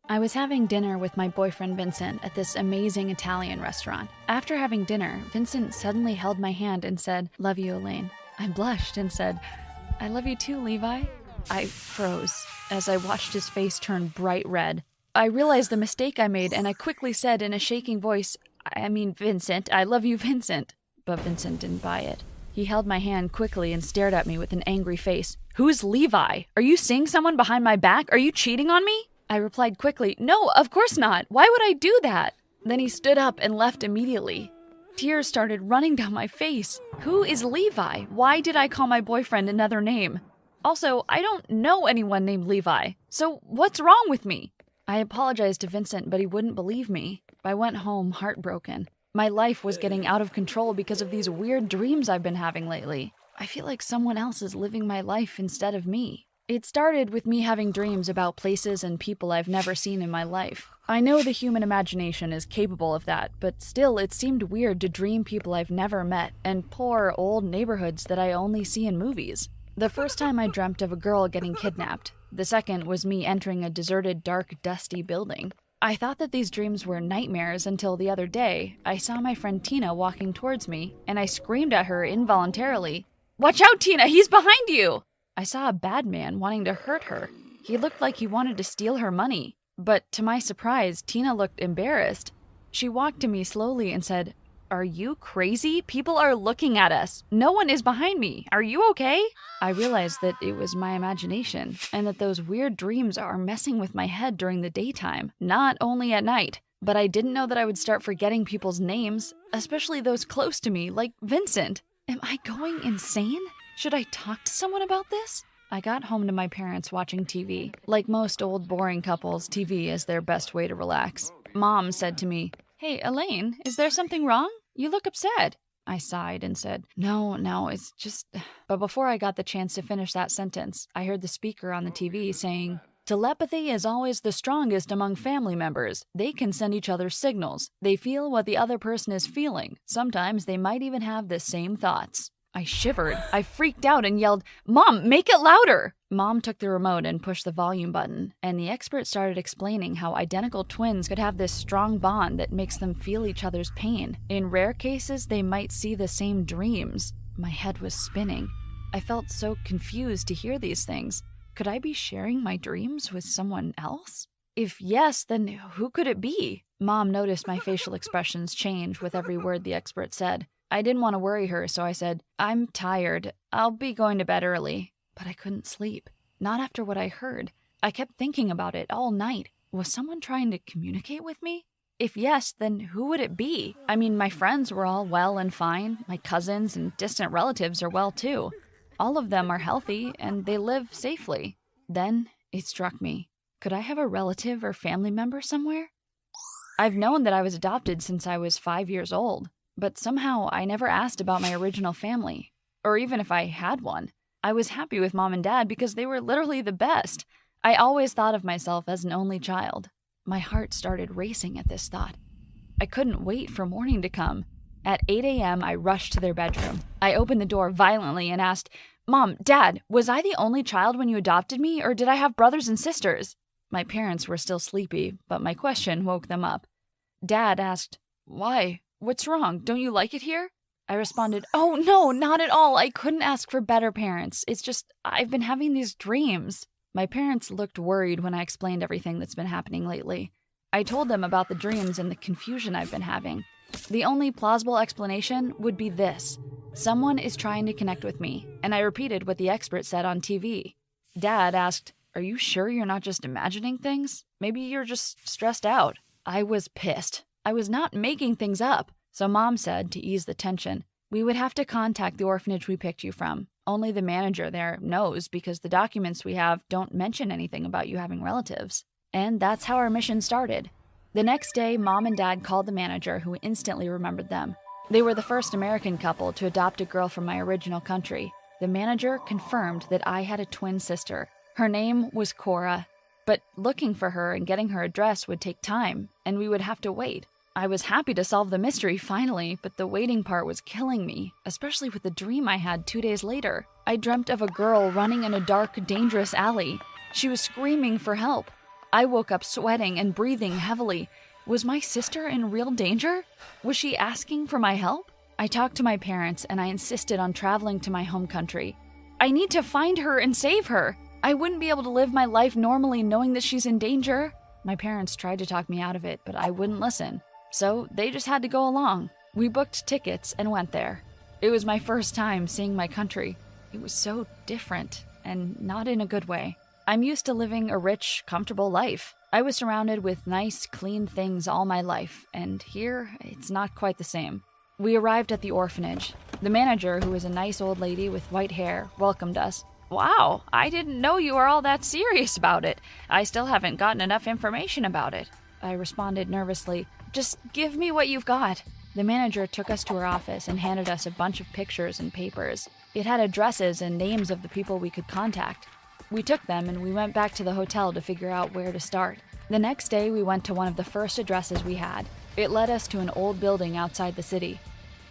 I was having dinner with my boyfriend Vincent at this amazing Italian restaurant. After having dinner, Vincent suddenly held my hand and said, "Love you, Elaine." I blushed and said, "I love you too, Levi." I froze as I watched his face turn bright red. I realized the mistake I made and I quickly said in a shaking voice, Vincent, I love you, Vincent." But Vincent didn't buy it. He held my hand quickly and stared at me with an angry face. "Who's Levi? Are you seeing someone behind my back? Are you cheating on me?" I replied quickly, "No, of course not. Why would I do that?" Then he stood up and left immediately. Tears started running down my face. Who is Levi? Why did I call my boyfriend another name? Also, I don't know anyone named Levi. So what's wrong with me? I apologized to Vincent, but he wouldn't believe me. I went home heartbroken. My life was getting out of control because of these weird dreams I've been having lately. I feel like someone else is living my life instead of me. It started with me having dreams about places and people I've never seen in my life. I know the human imagination is capable of that, but still it seemed weird to dream people I've never met and poor old neighborhoods that I only see in movies. The first time I dreamt of a girl getting kidnapped. The second was me entering a deserted, dark, dusty building. I thought that these dreams were nightmares until the other day, I saw my friend Tina walking towards me, and I screamed at her involuntarily, "Watch out, Tina, he's behind you!" I saw a bad man wanting to hurt her. He looked like he wanted to steal her money. But to my surprise, Tina looked embarrassed. She walked to me slowly and said, "Are you crazy? People are looking at us. No one is behind me. Are you okay?" I realized that it was my imagination, and that those weird dreams are messing with my head during the daytime, not only at night. But I didn't know that I would start forgetting people's names, especially those close to me, like Vincent. Am I going insane? Should I talk to someone about this? I got home to my parents watching TV. Like most old boring couples, TV is their best way to relax. Mom said to me, "Hey, Elaine, is there something wrong? You look upset." I sighed and said, No, it's just..." But before I got the chance to finish that sentence, I heard the speaker on the TV saying, "Telepathy is always the strongest among family members. They can send each other signals. They feel what the other person is feeling. Sometimes they might even have the same thoughts." I shivered. I freaked out and yelled, "Mom, make it louder!" Mom took the remote and pushed the volume button, and the expert started explaining how identical twins could have this strong bond that makes them feel each other's pain. In rare cases, they might see the same dreams. My head was spinning. I felt so confused to hear these things. Could I be sharing my dreams with someone else? If yes, then who could it be? Mom noticed my facial expressions change with every word the expert said. I didn't want to worry her, so I said, "I'm tired. I'll be going to bed early." But I couldn't sleep. Not after what I heard. I kept thinking about it all night. Was someone trying to communicate with me? If yes, then who would it be? I mean, my friends were all well and fine. My cousins and distant relatives are well too. All of them are healthy and they live safely. Then it struck me. Could I have a relative or family member somewhere? I've known that I was adopted since I was 5 years old. But somehow I never asked about my original family, or even if I had one. I was happy with Mom and Dad because they were literally the best. I always thought of myself as an only child. My heart started racing at this thought. I couldn't wait for morning to come. At 8 a.m., I rushed to their bedroom. I opened the door violently and asked, "Mom, Dad, was I the only child when you adopted me, or did I have brothers and sisters?" My parents were still sleepy, but my question woke them up. Dad asked, "Why? What's wrong? Don't you like it here?" I responded, "Oh, no, not at all. I couldn't ask for better parents. It's just, I've been having these dreams." My parents looked worried when I explained everything that's been happening lately. I told them about the dreams and the confusion I've been having. The only plausible explanation would be this. Someone is trying to connect with me, and I repeated what the expert said on TV. Dad asked, "Are you sure you're not just imagining things? Maybe you're just stressed out." I was pissed. I was not making things up. So Mom said, to ease the tension, "We would have to contact the orphanage we picked you from. Only the manager there knows because the documents we have don't mention anything about you having relatives." And that's how our mission started. The next day, Mom and Dad called the manager, who instantly remembered them. They were the first American couple to adopt a girl from my original country. The manager confirmed that I had a twin sister. Her name was Cora. But looking for her and getting her address would take time, and we would have to wait. I was happy to solve the mystery finally, but the waiting part was killing me, especially with the dream I had 2 days later. I dreamt of a girl running in a dark, dangerous alley. She was screaming for help. I woke up sweating and breathing heavily. Was my sister in real danger? Was she asking for my help? I talked to my parents and I insisted on traveling to my home country. I need to find her and save her. I wouldn't be able to live my life normally knowing that she's in danger. My parents tried to talk me out of it, but I wouldn't listen. So they just had to go along. We booked tickets and went there. It was my first time seeing my country. It was so different, and not in a good way. I'm used to living a rich, comfortable life. I was surrounded with nice, clean things all my life, and here, it's not quite the same. We arrived at the orphanage. The manager, who was a nice old lady with white hair, welcomed us. Wow, I didn't know you were all that serious about it. I still haven't gotten enough information about it. I responded nervously. Just give me what you've got. The manager took us to her office and handed us a bunch of pictures and papers. It had addresses and names of the people we could contact. We took them and we went back to the hotel to figure out where to start. The next day, we went to one of the first addresses we had. It led us to an old building outside the city.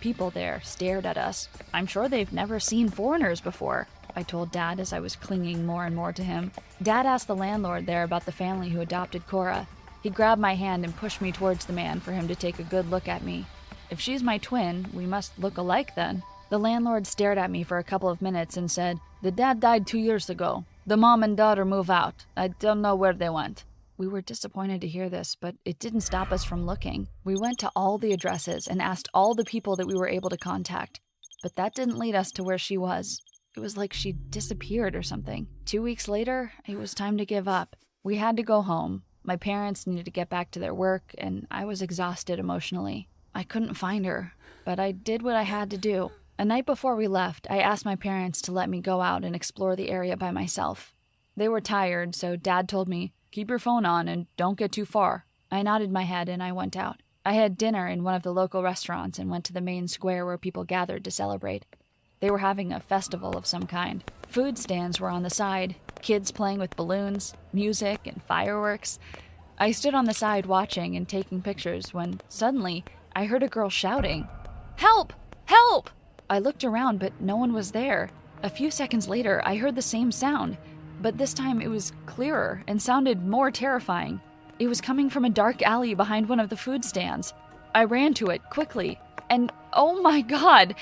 People there stared at us. I'm sure they've never seen foreigners before, I told Dad as I was clinging more and more to him. Dad asked the landlord there about the family who adopted Cora. He grabbed my hand and pushed me towards the man for him to take a good look at me. If she's my twin, we must look alike then. The landlord stared at me for a couple of minutes and said, "The dad died 2 years ago. The mom and daughter move out. I don't know where they went." We were disappointed to hear this, but it didn't stop us from looking. We went to all the addresses and asked all the people that we were able to contact. But that didn't lead us to where she was. It was like she disappeared or something. 2 weeks later, it was time to give up. We had to go home. My parents needed to get back to their work, and I was exhausted emotionally. I couldn't find her, but I did what I had to do. A night before we left, I asked my parents to let me go out and explore the area by myself. They were tired, so Dad told me, "Keep your phone on and don't get too far." I nodded my head and I went out. I had dinner in one of the local restaurants and went to the main square where people gathered to celebrate. They were having a festival of some kind. Food stands were on the side, kids playing with balloons, music, and fireworks. I stood on the side watching and taking pictures when suddenly I heard a girl shouting, "Help! Help!" I looked around, but no one was there. A few seconds later, I heard the same sound, but this time it was clearer and sounded more terrifying. It was coming from a dark alley behind one of the food stands. I ran to it quickly, and oh my God!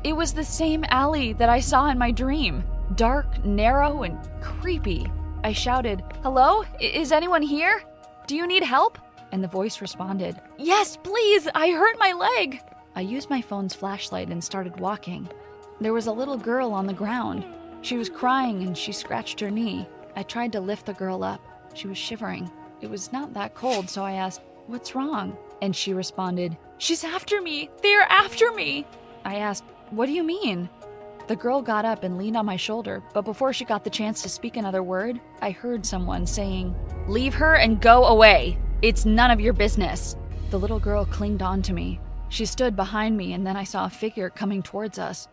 It was the same alley that I saw in my dream. Dark, narrow, and creepy. I shouted, "Hello? Is anyone here? Do you need help?" And the voice responded, "Yes, please! I hurt my leg!" I used my phone's flashlight and started walking. There was a little girl on the ground. She was crying and she scratched her knee. I tried to lift the girl up. She was shivering. It was not that cold, so I asked, "What's wrong?" And she responded, "She's after me! They are after me!" I asked, "What do you mean?" The girl got up and leaned on my shoulder, but before she got the chance to speak another word, I heard someone saying, "Leave her and go away! It's none of your business!" The little girl clinged on to me. She stood behind me, and then I saw a figure coming towards us.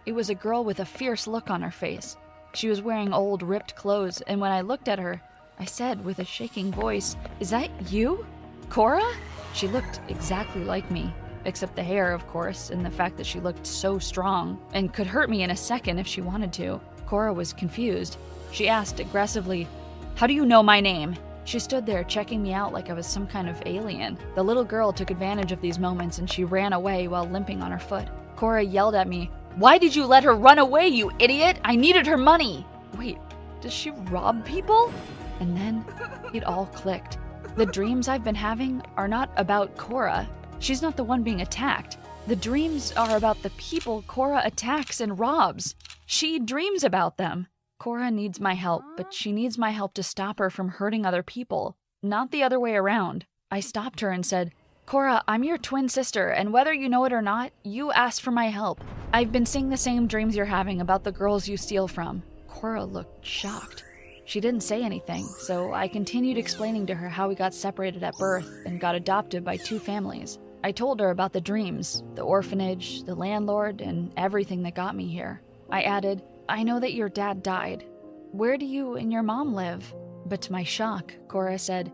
It was a girl with a fierce look on her face. She was wearing old, ripped clothes, and when I looked at her, I said with a shaking voice, "Is that you? Cora?" She looked exactly like me, except the hair, of course, and the fact that she looked so strong and could hurt me in a second if she wanted to. Cora was confused. She asked aggressively, "How do you know my name?" She stood there checking me out like I was some kind of alien. The little girl took advantage of these moments and she ran away while limping on her foot. Cora yelled at me, "Why did you let her run away, you idiot? I needed her money!" Wait, does she rob people? And then it all clicked. The dreams I've been having are not about Cora. She's not the one being attacked. The dreams are about the people Cora attacks and robs. She dreams about them. Cora needs my help, but she needs my help to stop her from hurting other people, not the other way around. I stopped her and said, "Cora, I'm your twin sister, and whether you know it or not, you asked for my help. I've been seeing the same dreams you're having about the girls you steal from." Cora looked shocked. She didn't say anything, so I continued explaining to her how we got separated at birth and got adopted by 2 families. I told her about the dreams, the orphanage, the landlord, and everything that got me here. I added, "I know that your dad died. Where do you and your mom live?" But to my shock, Cora said,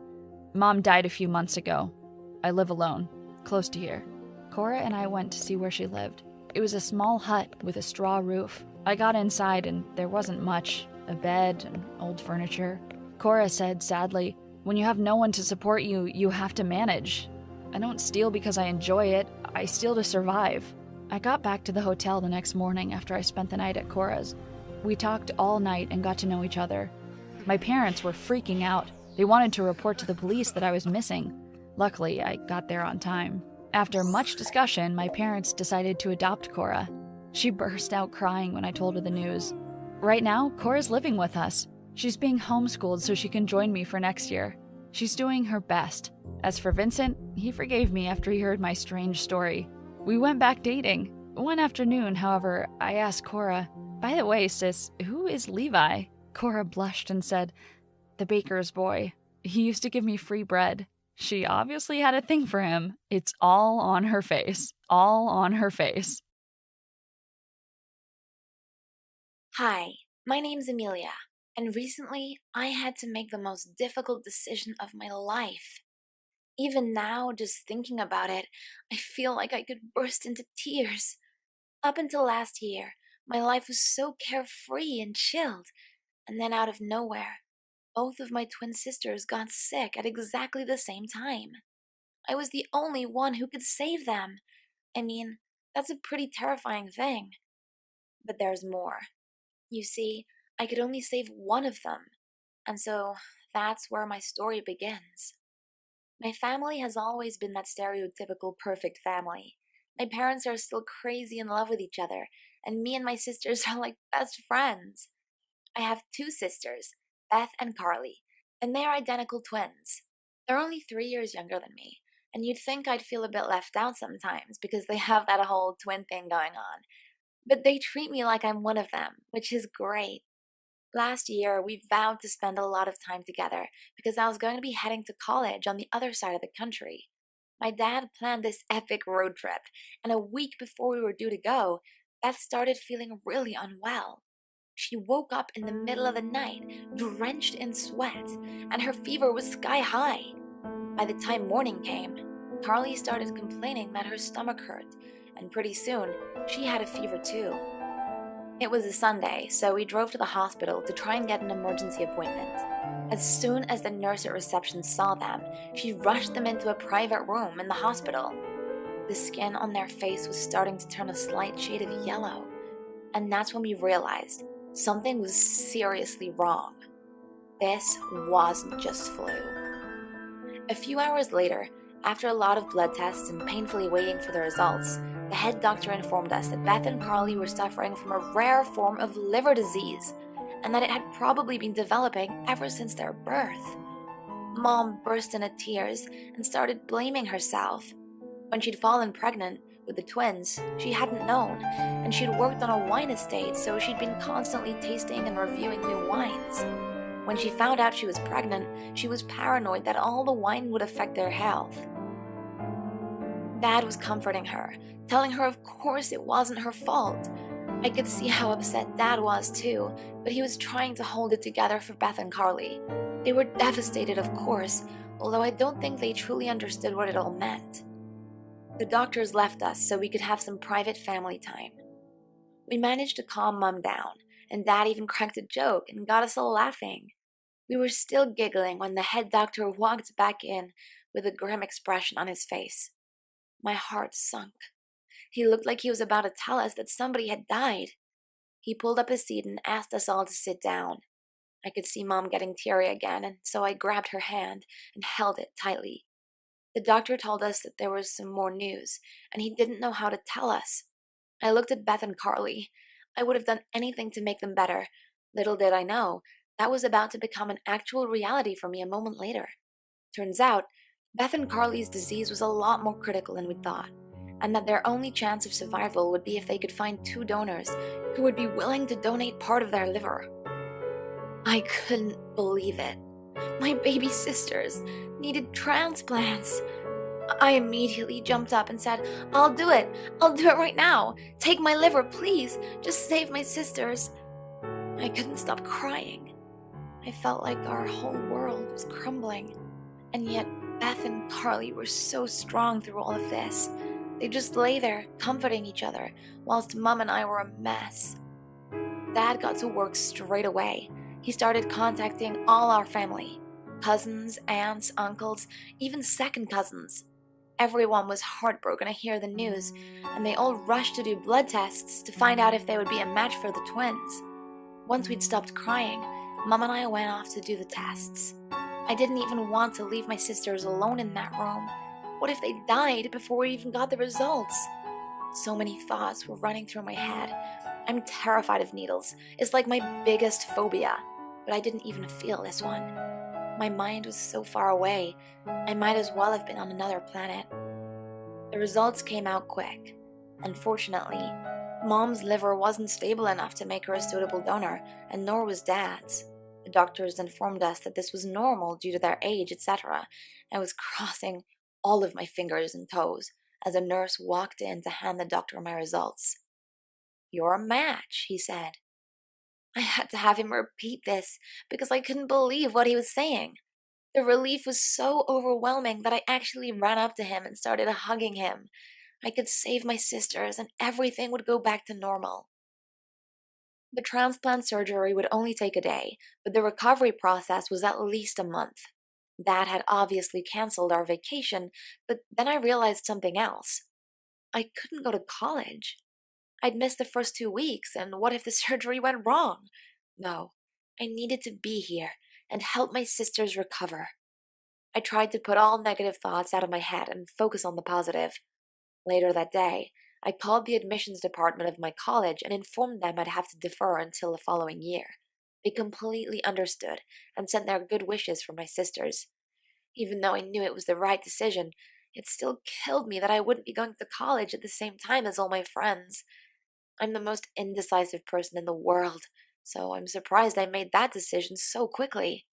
"Mom died a few months ago. I live alone, close to here." Cora and I went to see where she lived. It was a small hut with a straw roof. I got inside and there wasn't much, a bed and old furniture. Cora said sadly, When you have no one to support you, you have to manage. I don't steal because I enjoy it, I steal to survive. I got back to the hotel the next morning after I spent the night at Cora's. We talked all night and got to know each other. My parents were freaking out. They wanted to report to the police that I was missing. Luckily, I got there on time. After much discussion, my parents decided to adopt Cora. She burst out crying when I told her the news. Right now, Cora's living with us. She's being homeschooled so she can join me for next year. She's doing her best. As for Vincent, he forgave me after he heard my strange story. We went back dating. One afternoon, however, I asked Cora, "By the way, sis, who is Levi?" Cora blushed and said, "The baker's boy. He used to give me free bread." She obviously had a thing for him. It's all on her face. All on her face. Hi, my name's Amelia, and recently I had to make the most difficult decision of my life. Even now, just thinking about it, I feel like I could burst into tears. Up until last year, my life was so carefree and chilled, and then out of nowhere, both of my twin sisters got sick at exactly the same time. I was the only one who could save them. I mean, that's a pretty terrifying thing. But there's more. You see, I could only save one of them, and so that's where my story begins. My family has always been that stereotypical perfect family. My parents are still crazy in love with each other, and me and my sisters are like best friends. I have two sisters, Beth and Carly, and they are identical twins. They're only 3 years younger than me, and you'd think I'd feel a bit left out sometimes because they have that whole twin thing going on. But they treat me like I'm one of them, which is great. Last year, we vowed to spend a lot of time together because I was going to be heading to college on the other side of the country. My dad planned this epic road trip, and a week before we were due to go, Beth started feeling really unwell. She woke up in the middle of the night, drenched in sweat, and her fever was sky high. By the time morning came, Carly started complaining that her stomach hurt, and pretty soon, she had a fever too. It was a Sunday, so we drove to the hospital to try and get an emergency appointment. As soon as the nurse at reception saw them, she rushed them into a private room in the hospital. The skin on their face was starting to turn a slight shade of yellow, and that's when we realized something was seriously wrong. This wasn't just flu. A few hours later, after a lot of blood tests and painfully waiting for the results, the head doctor informed us that Beth and Carly were suffering from a rare form of liver disease, and that it had probably been developing ever since their birth. Mom burst into tears and started blaming herself. When she'd fallen pregnant with the twins, she hadn't known, and she'd worked on a wine estate, so she'd been constantly tasting and reviewing new wines. When she found out she was pregnant, she was paranoid that all the wine would affect their health. Dad was comforting her, telling her of course it wasn't her fault. I could see how upset Dad was too, but he was trying to hold it together for Beth and Carly. They were devastated, of course, although I don't think they truly understood what it all meant. The doctors left us so we could have some private family time. We managed to calm Mom down, and Dad even cracked a joke and got us all laughing. We were still giggling when the head doctor walked back in with a grim expression on his face. My heart sunk. He looked like he was about to tell us that somebody had died. He pulled up a seat and asked us all to sit down. I could see Mom getting teary again, and so I grabbed her hand and held it tightly. The doctor told us that there was some more news, and he didn't know how to tell us. I looked at Beth and Carly. I would have done anything to make them better. Little did I know, that was about to become an actual reality for me a moment later. Turns out, Beth and Carly's disease was a lot more critical than we thought, and that their only chance of survival would be if they could find two donors who would be willing to donate part of their liver. I couldn't believe it. My baby sisters needed transplants. I immediately jumped up and said, I'll do it. I'll do it right now. Take my liver, please. Just save my sisters. I couldn't stop crying. I felt like our whole world was crumbling. And yet, Beth and Carly were so strong through all of this. They just lay there, comforting each other, whilst Mom and I were a mess. Dad got to work straight away. He started contacting all our family. cousins, aunts, uncles, even second cousins. Everyone was heartbroken to hear the news, and they all rushed to do blood tests to find out if they would be a match for the twins. Once we'd stopped crying, Mom and I went off to do the tests. I didn't even want to leave my sisters alone in that room. What if they died before we even got the results? So many thoughts were running through my head. I'm terrified of needles. It's like my biggest phobia, but I didn't even feel this one. My mind was so far away, I might as well have been on another planet. The results came out quick. Unfortunately, Mom's liver wasn't stable enough to make her a suitable donor, and nor was Dad's. The doctors informed us that this was normal due to their age, etc. I was crossing all of my fingers and toes as a nurse walked in to hand the doctor my results. "You're a match," he said. I had to have him repeat this because I couldn't believe what he was saying. The relief was so overwhelming that I actually ran up to him and started hugging him. I could save my sisters and everything would go back to normal. The transplant surgery would only take a day, but the recovery process was at least a month. Dad had obviously canceled our vacation, but then I realized something else. I couldn't go to college. I'd missed the first 2 weeks, and what if the surgery went wrong? No, I needed to be here and help my sisters recover. I tried to put all negative thoughts out of my head and focus on the positive. Later that day, I called the admissions department of my college and informed them I'd have to defer until the following year. They completely understood and sent their good wishes for my sisters. Even though I knew it was the right decision, it still killed me that I wouldn't be going to college at the same time as all my friends. I'm the most indecisive person in the world, so I'm surprised I made that decision so quickly.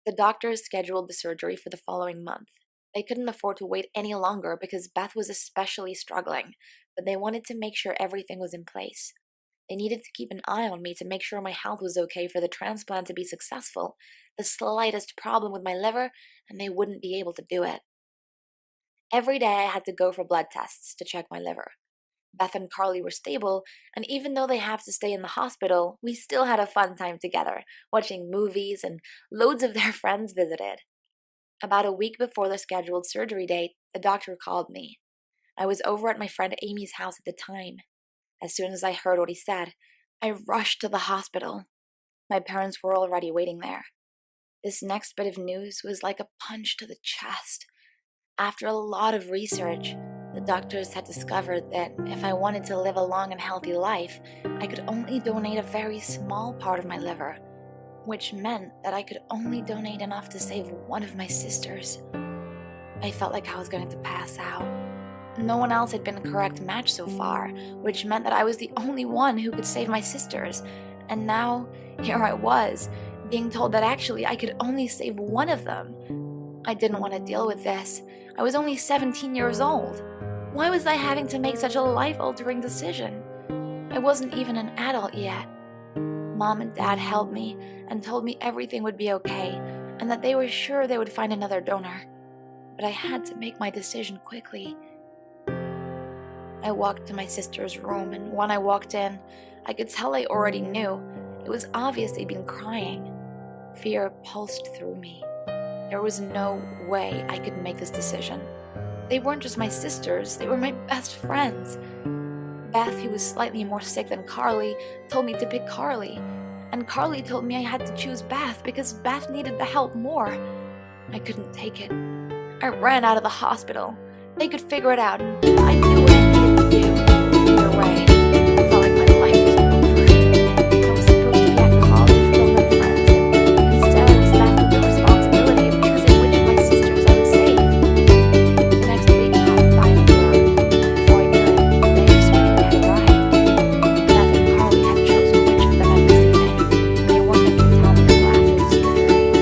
The doctors scheduled the surgery for the following month. They couldn't afford to wait any longer because Beth was especially struggling, but they wanted to make sure everything was in place. They needed to keep an eye on me to make sure my health was okay for the transplant to be successful. The slightest problem with my liver, and they wouldn't be able to do it. Every day I had to go for blood tests to check my liver. Beth and Carly were stable, and even though they have to stay in the hospital, we still had a fun time together, watching movies, and loads of their friends visited. About a week before the scheduled surgery date, the doctor called me. I was over at my friend Amy's house at the time. As soon as I heard what he said, I rushed to the hospital. My parents were already waiting there. This next bit of news was like a punch to the chest. After a lot of research, the doctors had discovered that if I wanted to live a long and healthy life, I could only donate a very small part of my liver, which meant that I could only donate enough to save one of my sisters. I felt like I was going to pass out. No one else had been a correct match so far, which meant that I was the only one who could save my sisters. And now, here I was, being told that actually I could only save one of them. I didn't want to deal with this. I was only 17 years old. Why was I having to make such a life-altering decision? I wasn't even an adult yet. Mom and Dad held me and told me everything would be okay and that they were sure they would find another donor. But I had to make my decision quickly. I walked to my sister's room, and when I walked in, I could tell they already knew. It was obvious they'd been crying. Fear pulsed through me. There was no way I could make this decision. They weren't just my sisters, they were my best friends. Beth, who was slightly more sick than Carly, told me to pick Carly. And Carly told me I had to choose Beth because Beth needed the help more. I couldn't take it. I ran out of the hospital. They could figure it out, and I knew what I needed to do. Either way, I felt like my life was over. I was supposed to be at college with all my friends, and instead I was left with the responsibility of choosing which of my sisters I would save. The next week I had to buy a blur. Before I knew it, the day of surgery had arrived. Beth and Carly had chosen which of them I was saving, and they weren't going to tell me until after the surgery.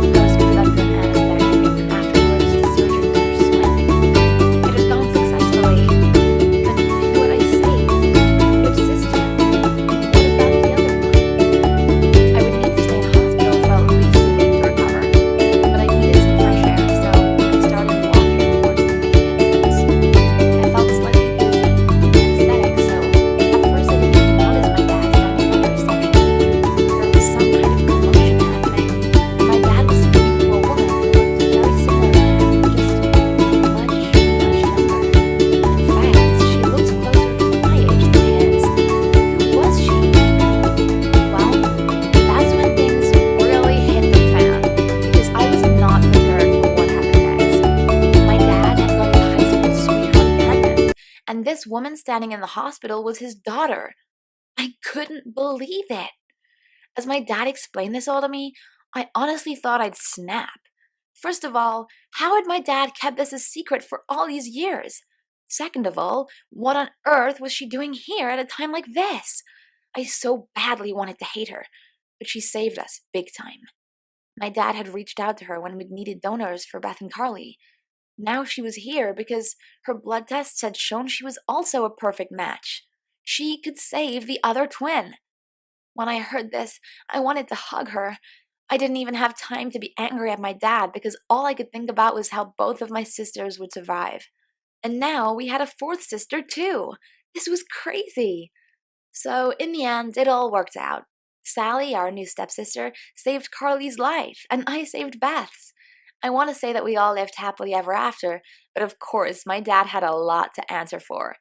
I was put under an anesthetic, and afterwards the surgeons were smiling. It had gone successfully. this woman standing in the hospital was his daughter. I couldn't believe it. As my dad explained this all to me, I honestly thought I'd snap. First of all, how had my dad kept this a secret for all these years? Second of all, what on earth was she doing here at a time like this? I so badly wanted to hate her, but she saved us big time. My dad had reached out to her when we'd needed donors for Beth and Carly. Now she was here because her blood tests had shown she was also a perfect match. She could save the other twin. When I heard this, I wanted to hug her. I didn't even have time to be angry at my dad because all I could think about was how both of my sisters would survive. And now we had a fourth sister, too. This was crazy. So, in the end, it all worked out. Sally, our new stepsister, saved Carly's life, and I saved Beth's. I want to say that we all lived happily ever after, but of course, my dad had a lot to answer for.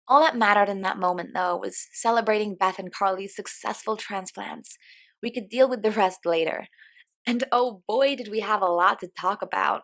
All that mattered in that moment, though, was celebrating Beth and Carly's successful transplants. We could deal with the rest later. And oh boy, did we have a lot to talk about.